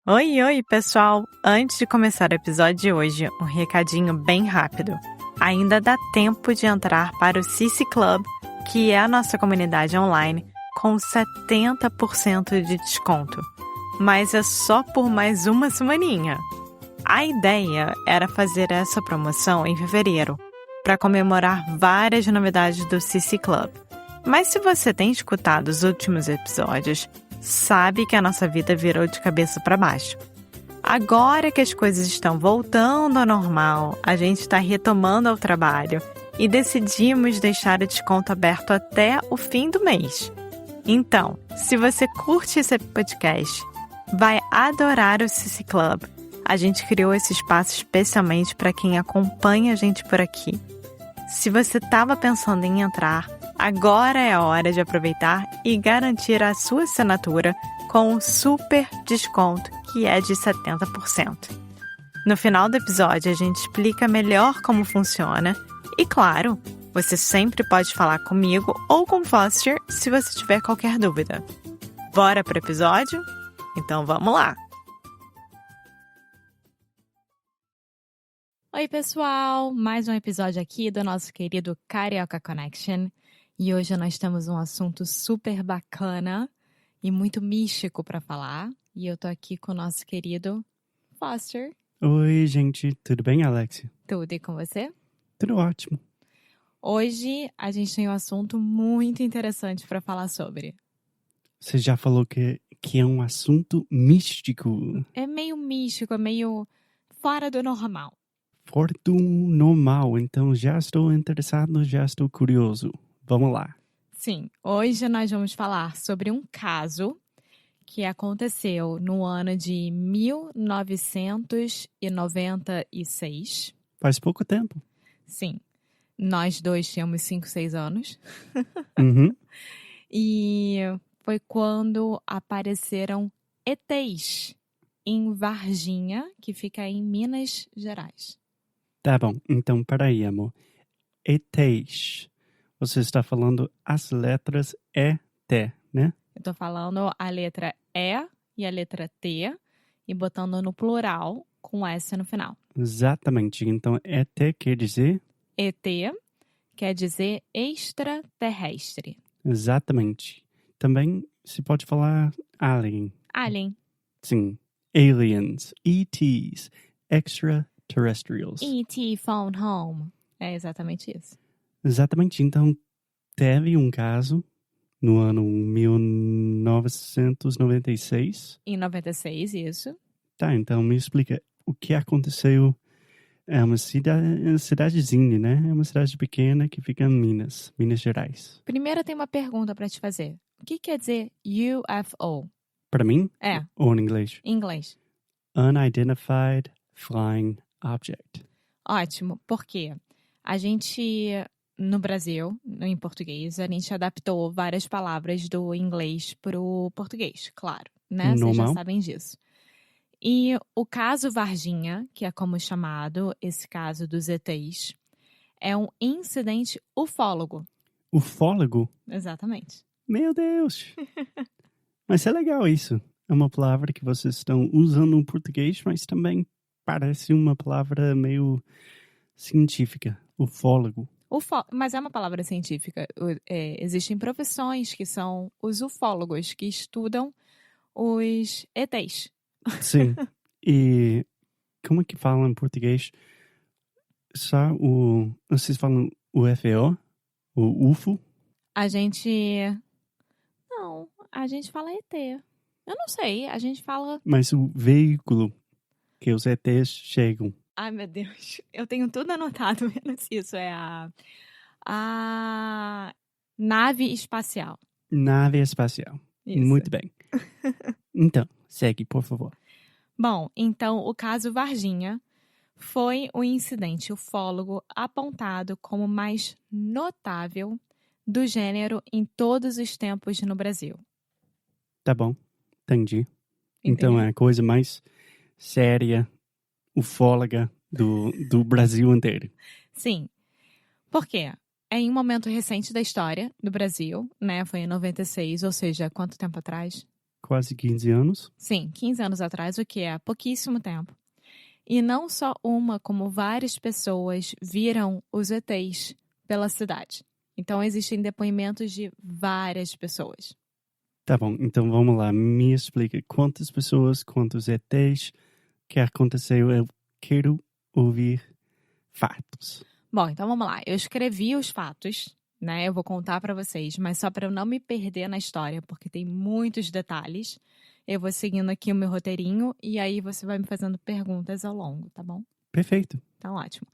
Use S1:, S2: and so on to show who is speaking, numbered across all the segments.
S1: Oi, oi, pessoal! Antes de começar o episódio de hoje, um recadinho bem rápido. Ainda dá tempo de entrar para o CC Club, que é a nossa comunidade online, com 70% de desconto. Mas é só por mais uma semaninha. A ideia era fazer essa promoção em fevereiro, para comemorar várias novidades do CC Club. Mas se você tem escutado os últimos episódios, sabe que a nossa vida virou de cabeça para baixo. Agora que as coisas estão voltando ao normal, a gente está retomando ao trabalho e decidimos deixar o desconto aberto até o fim do mês. Então, se você curte esse podcast, vai adorar o CC Club. A gente criou esse espaço especialmente para quem acompanha a gente por aqui. Se você estava pensando em entrar, agora é a hora de aproveitar e garantir a sua assinatura com um super desconto que é de 70%. No final do episódio, a gente explica melhor como funciona e, claro, você sempre pode falar comigo ou com o Foster se você tiver qualquer dúvida. Bora pro episódio? Então vamos lá! Oi, pessoal! Mais um episódio aqui do nosso querido Carioca Connection. E hoje nós temos um assunto super bacana e muito místico para falar. E eu tô aqui com o nosso querido Foster.
S2: Oi, gente. Tudo bem, Alexia?
S1: Tudo e com você?
S2: Tudo ótimo.
S1: Hoje a gente tem um assunto muito interessante para falar sobre.
S2: Você já falou que é um assunto místico.
S1: É meio místico, é meio fora do normal.
S2: Fora do normal. Então já estou interessado, já estou curioso. Vamos lá.
S1: Sim, hoje nós vamos falar sobre um caso que aconteceu no ano de 1996.
S2: Faz pouco tempo.
S1: Sim, nós dois tínhamos 5, 6 anos.
S2: Uhum.
S1: E foi quando apareceram ETs em Varginha, que fica em Minas Gerais.
S2: Tá bom. Então, peraí, amor. ETs. Você está falando as letras E-T, né?
S1: Eu tô falando a letra E e a letra T e botando no plural com S no final.
S2: Exatamente. Então, ET quer dizer?
S1: ET quer dizer extraterrestre.
S2: Exatamente. Também se pode falar alien.
S1: Alien.
S2: Sim. Aliens. ETs. Extraterrestrials.
S1: ET phone home. É exatamente isso.
S2: Exatamente. Então, teve um caso no ano 1996.
S1: Em 96, isso.
S2: Tá, então me explica o que aconteceu. É uma cidadezinha, né? É uma cidade pequena que fica em Minas Gerais.
S1: Primeiro tem uma pergunta para te fazer. O que quer dizer UFO?
S2: Para mim?
S1: É.
S2: Ou em inglês?
S1: Em inglês.
S2: Unidentified Flying Object.
S1: Ótimo, porque a gente, no Brasil, em português, a gente adaptou várias palavras do inglês para o português, claro, né? Vocês já
S2: Normal.
S1: sabem disso. E o caso Varginha, que é como chamado esse caso dos ETs, é um incidente ufólogo.
S2: Ufólogo?
S1: Exatamente.
S2: Meu Deus! Mas é legal isso. É uma palavra que vocês estão usando no português, mas também parece uma palavra meio científica. Ufólogo.
S1: Mas é uma palavra científica. Existem profissões que são os ufólogos, que estudam os ETs.
S2: Sim. E como é que falam em português? Só vocês falam UFO? O UFO?
S1: A gente fala ET. Eu não sei, a gente fala...
S2: Mas o veículo que os ETs chegam.
S1: Ai, meu Deus, eu tenho tudo anotado, menos isso. É a nave espacial.
S2: Nave espacial.
S1: Isso.
S2: Muito bem. Então, segue, por favor.
S1: Bom, então o caso Varginha foi o incidente ufólogo apontado como mais notável do gênero em todos os tempos no Brasil.
S2: Tá bom, entendi.
S1: Entendeu?
S2: Então é a coisa mais séria, ufóloga do Brasil inteiro.
S1: Sim. Por quê? É em um momento recente da história do Brasil, né? Foi em 96, ou seja, quanto tempo atrás?
S2: quase 15 anos.
S1: Sim, 15 anos atrás, o que é pouquíssimo tempo. E não só uma, como várias pessoas viram os ETs pela cidade. Então, existem depoimentos de várias pessoas.
S2: Tá bom, então vamos lá. Me explica quantas pessoas, quantos ETs que aconteceu. Eu quero ouvir fatos.
S1: Bom, então vamos lá. Eu escrevi os fatos, né? Eu vou contar para vocês, mas só para eu não me perder na história, porque tem muitos detalhes. Eu vou seguindo aqui o meu roteirinho e aí você vai me fazendo perguntas ao longo, tá bom?
S2: Perfeito.
S1: Então, ótimo.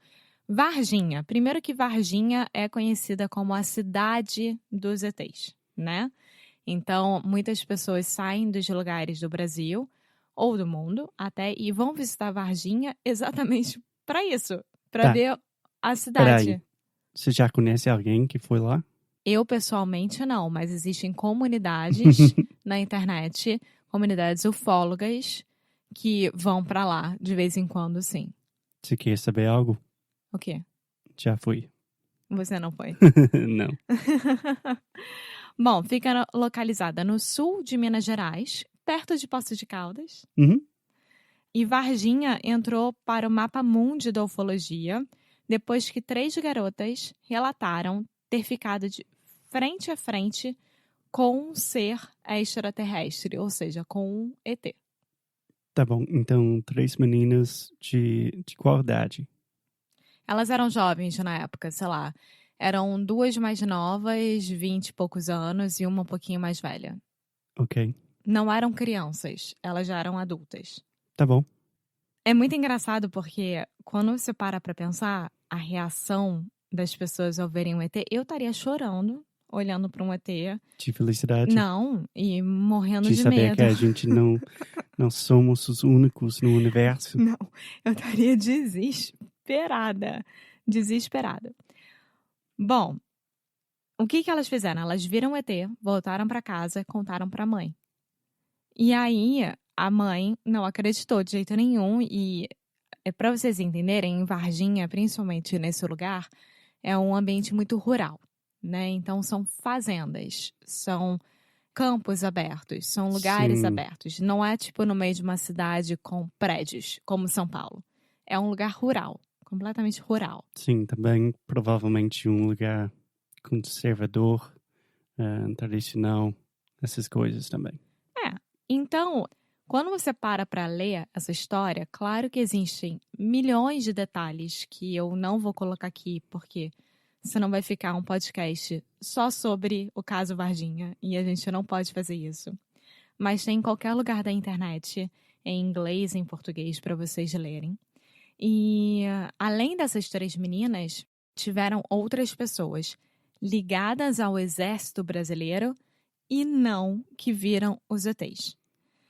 S1: Varginha. Primeiro que Varginha é conhecida como a cidade dos ETs, né? Então, muitas pessoas saem dos lugares do Brasil ou do mundo até e vão visitar Varginha exatamente para isso, para
S2: Tá.
S1: ver a
S2: Peraí,
S1: cidade.
S2: você já conhece alguém que foi lá?
S1: Eu, pessoalmente, não, mas existem comunidades na internet, comunidades ufólogas, que vão para lá de vez em quando, sim.
S2: Você quer saber algo?
S1: O quê?
S2: Já fui.
S1: Você não foi?
S2: Não.
S1: Bom, fica localizada no sul de Minas Gerais, perto de Poços de Caldas.
S2: Uhum.
S1: E Varginha entrou para o mapa mundi da ufologia depois que 3 garotas relataram ter ficado de frente a frente com um ser extraterrestre, ou seja, com um ET.
S2: Tá bom, então 3 meninas de qual idade?
S1: Elas eram jovens na época, sei lá. Eram 2 mais novas, 20 e poucos anos, e uma um pouquinho mais velha.
S2: Ok,
S1: Não eram crianças, elas já eram adultas.
S2: tá bom.
S1: É muito engraçado porque quando você para pra pensar, a reação das pessoas ao verem um ET, eu estaria chorando, olhando para um ET.
S2: De felicidade.
S1: Não, e morrendo
S2: De
S1: de
S2: saber
S1: medo.
S2: que a gente não somos os únicos no universo.
S1: Não, eu estaria desesperada. Desesperada. Bom, o que elas fizeram? Elas viram o ET, voltaram para casa, contaram para a mãe. E aí, a mãe não acreditou de jeito nenhum. E, para vocês entenderem, em Varginha, principalmente nesse lugar, é um ambiente muito rural, né? Então, são fazendas, são campos abertos, são lugares
S2: Sim,
S1: abertos. Não é tipo no meio de uma cidade com prédios, como São Paulo. É um lugar rural, completamente rural.
S2: sim, também provavelmente um lugar conservador, tradicional, essas coisas também.
S1: Então, quando você para ler essa história, claro que existem milhões de detalhes que eu não vou colocar aqui, porque senão vai ficar um podcast só sobre o caso Varginha, e a gente não pode fazer isso. Mas tem em qualquer lugar da internet, em inglês e em português, para vocês lerem. E além dessas 3 meninas, tiveram outras pessoas ligadas ao exército brasileiro e não que viram os ETs.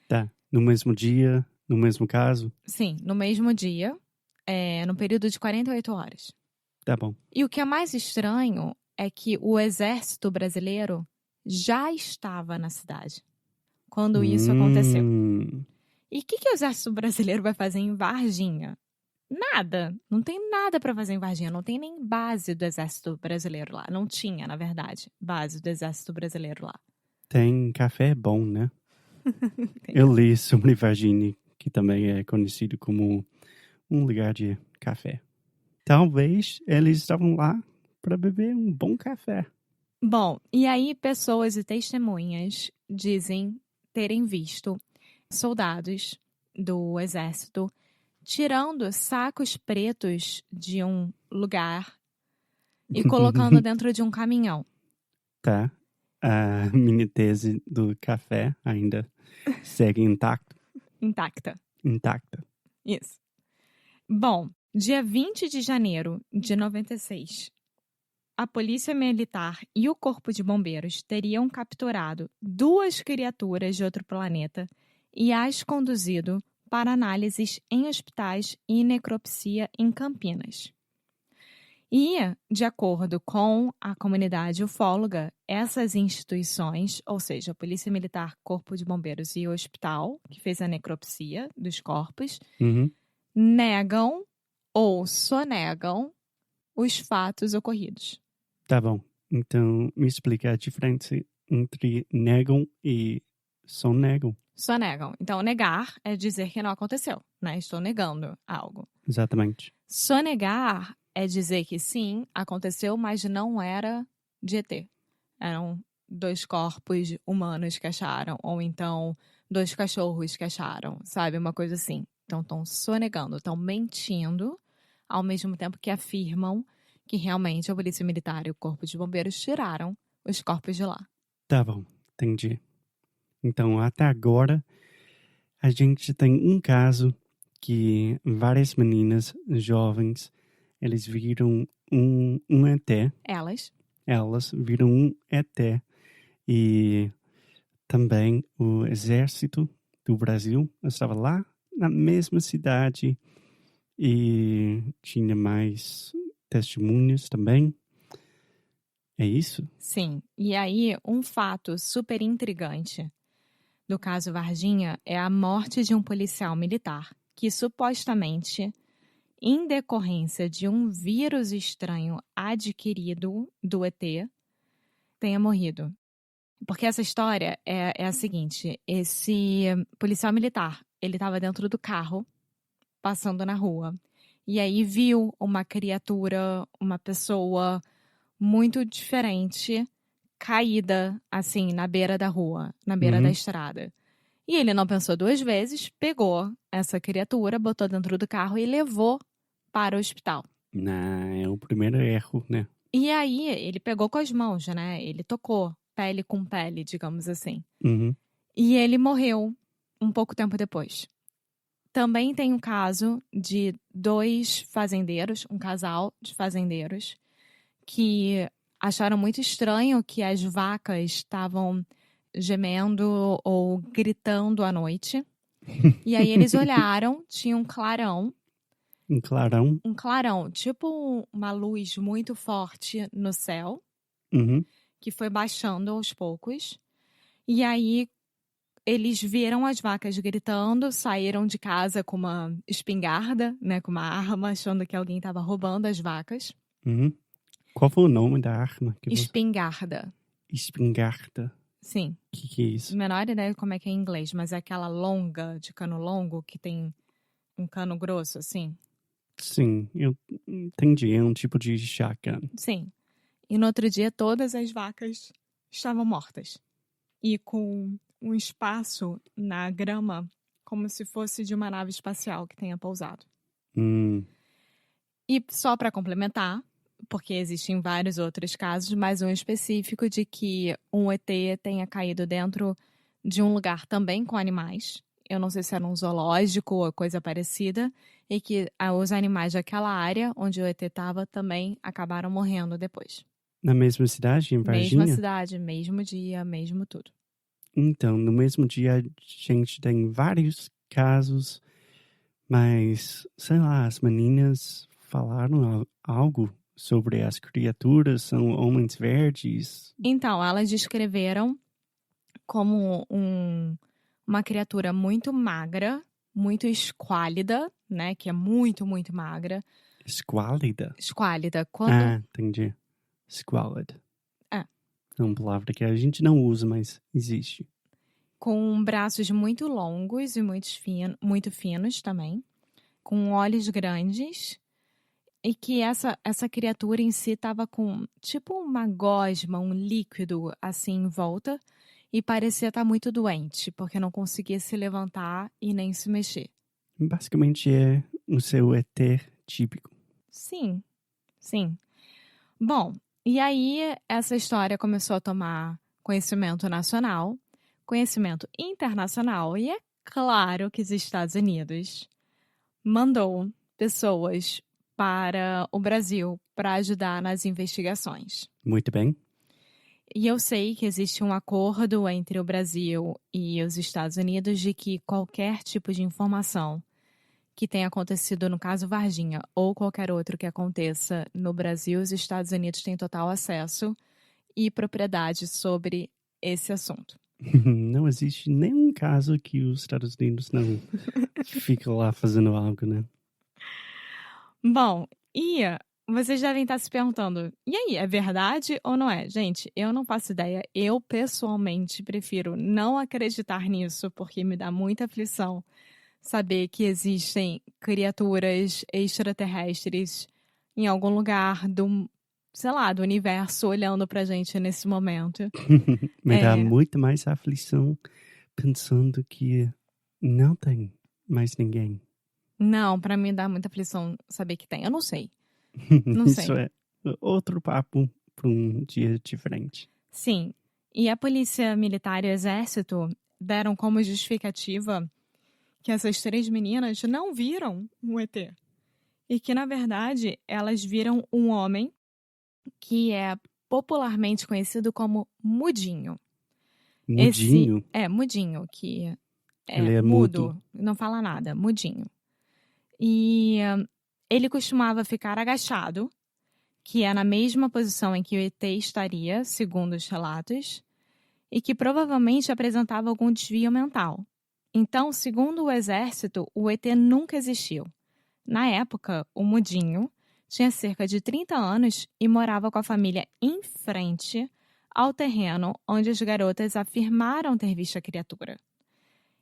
S2: Tá, no mesmo dia, no mesmo caso?
S1: Sim, no mesmo dia, no período de 48 horas.
S2: Tá bom.
S1: E o que é mais estranho é que o exército brasileiro já estava na cidade quando isso aconteceu. E o que o exército brasileiro vai fazer em Varginha? Nada. Não tem nada para fazer em Varginha. Não tem nem base do exército brasileiro lá. Não tinha, na verdade, base do exército brasileiro lá.
S2: Tem café bom, né? Eu li sobre Varginha, que também é conhecido como um lugar de café. Talvez eles estavam lá para beber um bom café.
S1: Bom, e aí pessoas e testemunhas dizem terem visto soldados do exército tirando sacos pretos de um lugar e colocando dentro de um caminhão.
S2: Tá. A minha tese do café ainda segue intacta.
S1: Isso. Bom, dia 20 de janeiro de 96, a Polícia Militar e o Corpo de Bombeiros teriam capturado 2 criaturas de outro planeta e as conduzido para análises em hospitais e necropsia em Campinas. E, de acordo com a comunidade ufóloga, essas instituições, ou seja, a Polícia Militar, Corpo de Bombeiros e o hospital, que fez a necropsia dos corpos, negam ou sonegam os fatos ocorridos.
S2: Tá bom. Então, me explica a diferença entre negam e Sonegam.
S1: Sonegam. Então, negar é dizer que não aconteceu, né? Estou negando algo.
S2: Exatamente.
S1: Sonegar é dizer que sim, aconteceu, mas não era de ET. Eram 2 corpos humanos que acharam, ou então 2 cachorros que acharam, sabe? Uma coisa assim. Então, estão sonegando, estão mentindo, ao mesmo tempo que afirmam que realmente a Polícia Militar e o Corpo de Bombeiros tiraram os corpos de lá.
S2: Tá bom, entendi. Então, até agora, a gente tem um caso que várias meninas jovens, eles viram um ET. Elas viram um ET. E também o exército do Brasil estava lá na mesma cidade e tinha mais testemunhas também. É isso?
S1: Sim. E aí, um fato super intrigante do caso Varginha é a morte de um policial militar que supostamente, em decorrência de um vírus estranho adquirido do ET, tenha morrido. Porque essa história é a seguinte: esse policial militar, ele estava dentro do carro, passando na rua, e aí viu uma criatura, uma pessoa muito diferente, caída, assim, na beira da rua, na beira da estrada. E ele não pensou 2 vezes, pegou essa criatura, botou dentro do carro e levou para o hospital.
S2: É o primeiro erro, né?
S1: E aí, ele pegou com as mãos, né? Ele tocou pele com pele, digamos assim. E ele morreu um pouco tempo depois. Também tem um caso de 2 fazendeiros, um casal de fazendeiros, que acharam muito estranho que as vacas estavam gemendo ou gritando à noite. E aí eles olharam, tinha um clarão.
S2: Um clarão?
S1: Um clarão, tipo uma luz muito forte no céu, que foi baixando aos poucos. E aí eles viram as vacas gritando, saíram de casa com uma espingarda, né, com uma arma, achando que alguém estava roubando as vacas.
S2: Qual foi o nome da arma?
S1: Espingarda.
S2: Espingarda?
S1: Sim.
S2: O que é isso?
S1: Menor ideia como é que é em inglês, mas é aquela longa, de cano longo, que tem um cano grosso, assim.
S2: Sim, eu entendi. É um tipo de shotgun.
S1: Sim. E no outro dia, todas as vacas estavam mortas. E com um espaço na grama, como se fosse de uma nave espacial que tenha pousado. E só para complementar, porque existem vários outros casos, mas um específico de que um ET tenha caído dentro de um lugar também com animais. Eu não sei se era um zoológico ou coisa parecida, e que os animais daquela área onde o ET estava também acabaram morrendo depois.
S2: Na mesma cidade, em Varginha?
S1: Mesma cidade, mesmo dia, mesmo tudo.
S2: Então, no mesmo dia a gente tem vários casos, mas, sei lá, as meninas falaram algo sobre as criaturas, são homens verdes?
S1: Então, elas descreveram como uma criatura muito magra, muito esquálida, né? Que é muito, muito magra.
S2: Esquálida?
S1: Esquálida.
S2: Entendi. Squalid.
S1: É
S2: uma palavra que a gente não usa, mas existe.
S1: Com braços muito longos e muito finos também. Com olhos grandes. E que essa criatura em si estava com tipo uma gosma, um líquido assim em volta. E parecia estar muito doente, porque não conseguia se levantar e nem se mexer.
S2: Basicamente é o seu ET típico.
S1: Sim, sim. Bom, e aí essa história começou a tomar conhecimento nacional, conhecimento internacional, e é claro que os Estados Unidos mandou pessoas para o Brasil para ajudar nas investigações.
S2: Muito bem.
S1: E eu sei que existe um acordo entre o Brasil e os Estados Unidos de que qualquer tipo de informação que tenha acontecido no caso Varginha ou qualquer outro que aconteça no Brasil, os Estados Unidos têm total acesso e propriedade sobre esse assunto.
S2: Não existe nenhum caso que os Estados Unidos não ficam lá fazendo algo, né?
S1: Bom, e vocês devem estar se perguntando, e aí, é verdade ou não é? Gente, eu não faço ideia. Eu, pessoalmente, prefiro não acreditar nisso, porque me dá muita aflição saber que existem criaturas extraterrestres em algum lugar do, sei lá, do universo olhando pra gente nesse momento.
S2: Me dá muito mais aflição pensando que não tem mais ninguém.
S1: Não, pra mim dá muita aflição saber que tem. Eu não sei. Não
S2: Isso
S1: sei.
S2: é outro papo para um dia diferente.
S1: Sim. E a polícia militar e o exército deram como justificativa que essas 3 meninas não viram um ET. E que, na verdade, elas viram um homem que é popularmente conhecido como Mudinho.
S2: Mudinho?
S1: Mudinho, que
S2: Ele é mudo.
S1: Não fala nada, Mudinho. E ele costumava ficar agachado, que é na mesma posição em que o ET estaria, segundo os relatos, e que provavelmente apresentava algum desvio mental. Então, segundo o exército, o ET nunca existiu. Na época, o Mudinho tinha cerca de 30 anos e morava com a família em frente ao terreno onde as garotas afirmaram ter visto a criatura.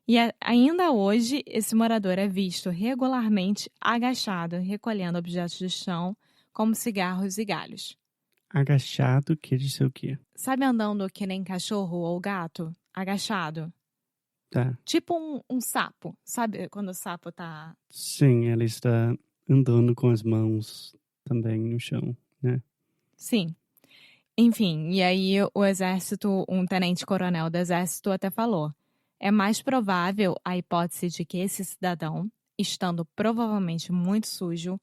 S1: E ainda hoje, esse morador é visto regularmente agachado, recolhendo objetos do chão, como cigarros e galhos.
S2: Agachado quer dizer o quê?
S1: Sabe andando que nem cachorro ou gato? Agachado?
S2: Tá.
S1: Tipo um sapo. Sabe quando o sapo tá...
S2: Sim, ele está andando com as mãos também no chão, né?
S1: Sim. Enfim, e aí o exército, um tenente-coronel do exército até falou: é mais provável a hipótese de que esse cidadão, estando provavelmente muito sujo,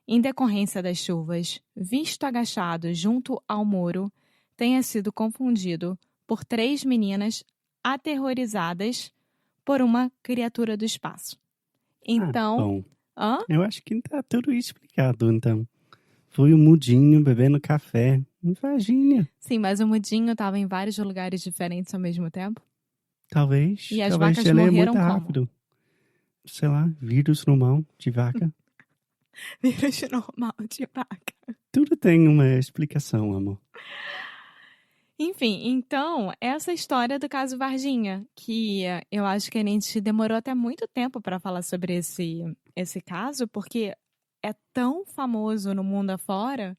S1: em decorrência das chuvas, visto agachado junto ao muro, tenha sido confundido por 3 meninas aterrorizadas por uma criatura do espaço. Então...
S2: bom. Eu acho que tá tudo explicado, então. Foi o Mudinho bebendo café em Varginha.
S1: Sim, mas o Mudinho estava em vários lugares diferentes ao mesmo tempo.
S2: Talvez.
S1: E as
S2: talvez
S1: vacas
S2: ele
S1: morreram
S2: é muito rápido. Sei lá, vírus normal de vaca.
S1: Vírus normal de vaca.
S2: Tudo tem uma explicação, amor.
S1: Enfim, então, essa história do caso Varginha, que eu acho que a gente demorou até muito tempo para falar sobre esse caso, porque é tão famoso no mundo afora,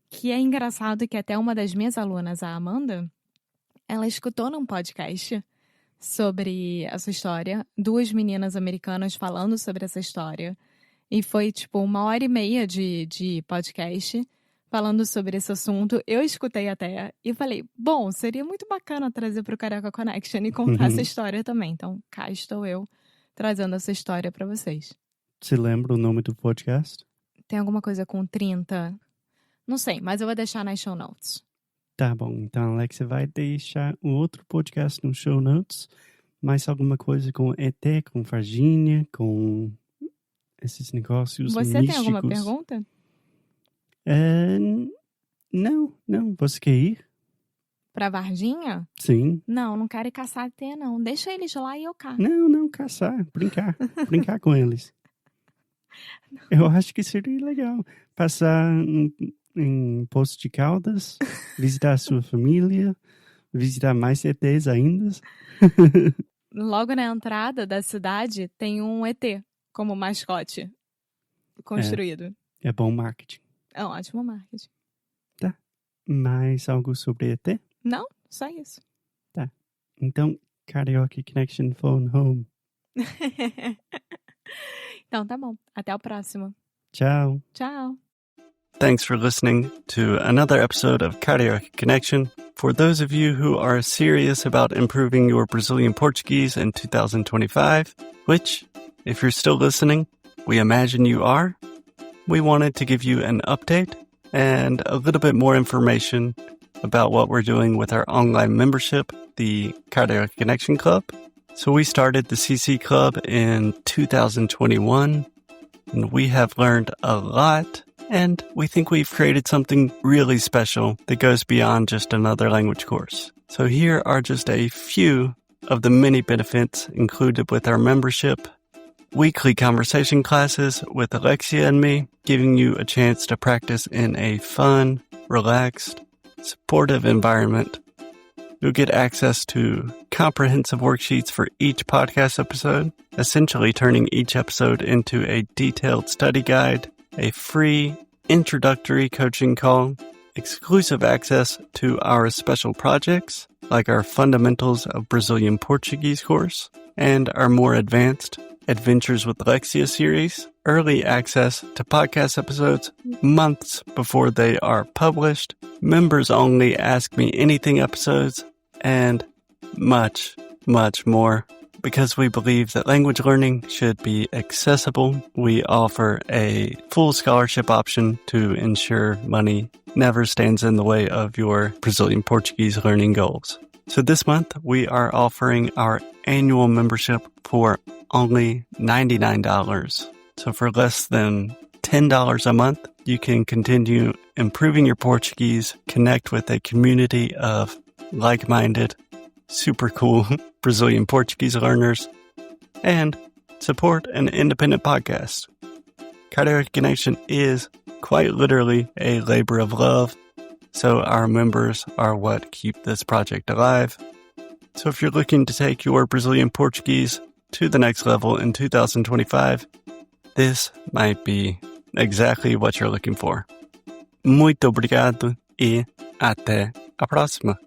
S1: que é engraçado que até uma das minhas alunas, a Amanda, ela escutou num podcast sobre essa história, 2 meninas americanas falando sobre essa história, e foi tipo 1h30 de podcast falando sobre esse assunto. Eu escutei até e falei, bom, seria muito bacana trazer para o Carioca Connection e contar essa história também. Então, cá estou eu trazendo essa história para vocês.
S2: Você lembra o nome do podcast?
S1: Tem alguma coisa com 30? Não sei, mas eu vou deixar nas show notes.
S2: Tá bom, então Alexia vai deixar um outro podcast nos show notes. Mais alguma coisa com ET, com Varginha, com esses negócios
S1: Você
S2: místicos.
S1: tem alguma pergunta?
S2: Não. Você quer ir?
S1: Pra Varginha?
S2: Sim.
S1: Não quero ir caçar ET, não. Deixa eles lá e eu cá.
S2: Não, caçar, brincar. Brincar com eles. Eu acho que seria legal. Passar em Poços de Caldas, visitar a sua família, visitar mais ETs ainda.
S1: Logo na entrada da cidade tem um ET como mascote construído.
S2: É bom marketing.
S1: É um ótimo marketing.
S2: Tá. Mais algo sobre ET?
S1: Não, só isso.
S2: Tá. Então, Karaoke Connection Phone Home.
S1: Então tá bom. Até o próximo.
S2: Tchau.
S1: Tchau.
S2: Thanks for listening to another episode of Karaoke Connection. For those of you who are serious about improving your Brazilian Portuguese in 2025, which, if you're still listening, we imagine you are, we wanted to give you an update and a little bit more information about what we're doing with our online membership, the Karaoke Connection Club. So we started the CC Club in 2021, and we have learned a lot, and we think we've created something really special that goes beyond just another language course. So here are just a few of the many benefits included with our membership. weekly conversation classes with Alexia and me, giving you a chance to practice in a fun, relaxed, supportive environment. You'll get access to comprehensive worksheets for each podcast episode, essentially turning each episode into a detailed study guide, a free introductory coaching call, exclusive access to our special projects, like our Fundamentals of Brazilian Portuguese course, and our more advanced Adventures with Alexia series, early access to podcast episodes months before they are published, members only Ask Me Anything episodes, and much, much more. Because we believe that language learning should be accessible, we offer a full scholarship option to ensure money never stands in the way of your Brazilian Portuguese learning goals. So this month, we are offering our annual membership for only $99. So for less than $10 a month, you can continue improving your Portuguese, connect with a community of like-minded, super cool Brazilian Portuguese learners, and support an independent podcast. Carioca Connection is quite literally a labor of love, so our members are what keep this project alive. So if you're looking to take your Brazilian Portuguese to the next level in 2025, this might be exactly what you're looking for. Muito obrigado e até a próxima.